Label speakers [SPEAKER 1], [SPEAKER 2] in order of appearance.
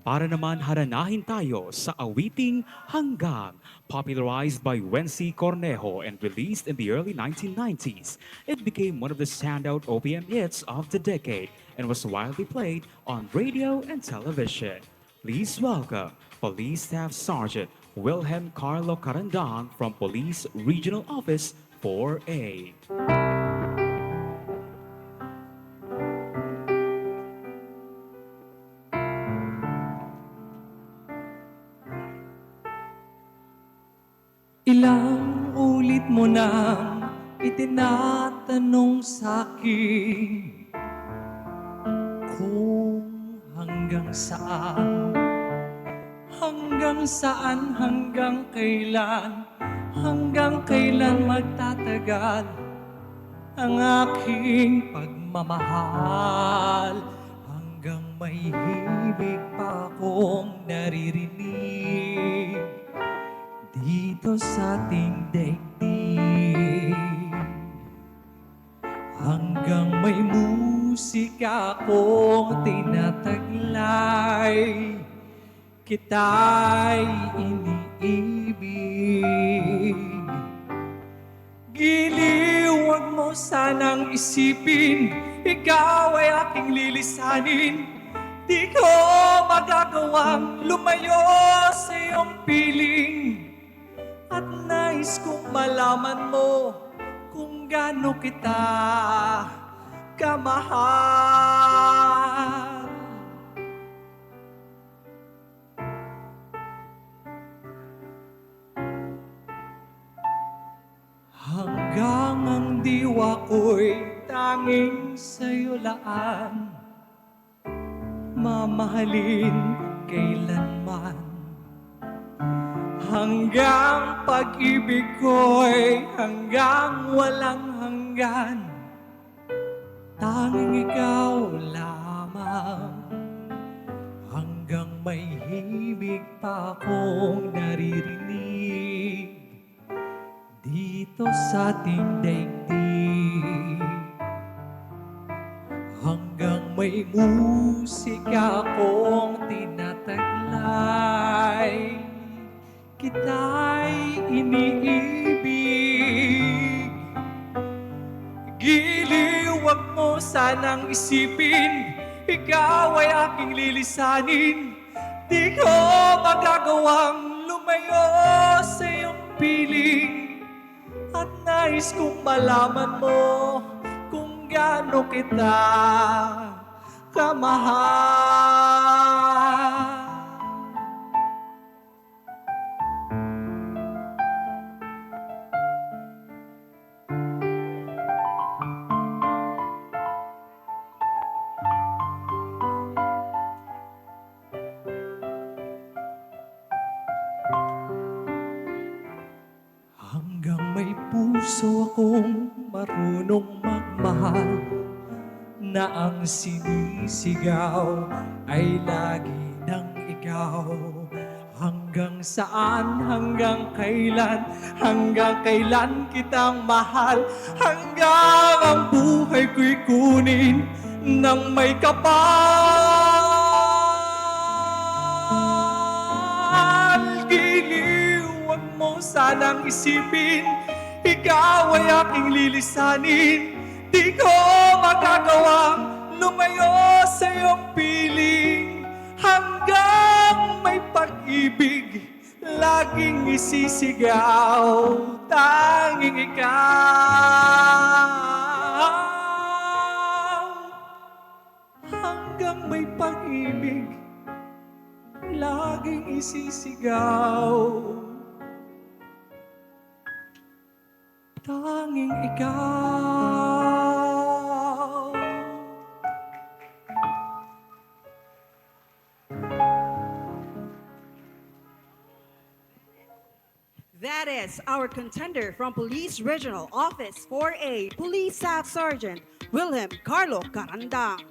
[SPEAKER 1] para naman haranahin tayo sa awiting Hanggang, popularized by Wency Cornejo and released in the early 1990s. It became one of the standout OPM hits of the decade and was widely played on radio and television. Please welcome Police Staff Sergeant Wilhelm Carlo Carandang from Police Regional Office 4A.
[SPEAKER 2] Ilang ulit mo nang itinatanong sa'kin kung hanggang saan, hanggang kailan magtatagal ang aking pagmamahal, hanggang may hibig pa akong naririnig dito sa ating daigdig, hanggang may musika akong tinataglay, kita'y iniibig. Giliw, wag mo sanang isipin, ikaw ay aking lilisanin. Di ko magagawang lumayo sa iyong piling. At nais kong malaman mo kung gaano kita kamahal. Hanggang ang diwa ko'y tanging sa'yo laan, mamahalin kailanman. Hanggang pag-ibig ko'y hanggang walang hanggan, tanging ikaw lamang. Hanggang may hibig pa akong naririnig dito sa ating daigdig, hanggang may musika akong tinataglay, kita'y iniibig. Giliw, wag mo sanang isipin, ikaw ay aking lilisanin. Di ko magagawang lumayo sa iyong piling. At nais kong malaman mo kung gaano kita kamahal. Hanggang may puso akong marunong magmahal, na ang sinisigaw ay lagi ng ikaw. Hanggang saan, hanggang kailan kitang mahal, hanggang ang buhay ko'y kunin ng may kapal. Giliw, wag mo sanang isipin, ikaw ay aking lilisanin. Di ko magagawang lumayo sa iyong piling, hanggang may pag-ibig laging isisigaw, tanging ikaw. Hanggang may pag-ibig laging isisigaw, tanging ikaw.
[SPEAKER 3] That is our contender from Police Regional Office 4A, Police Staff Sergeant Wilhelm Carlo Carandang.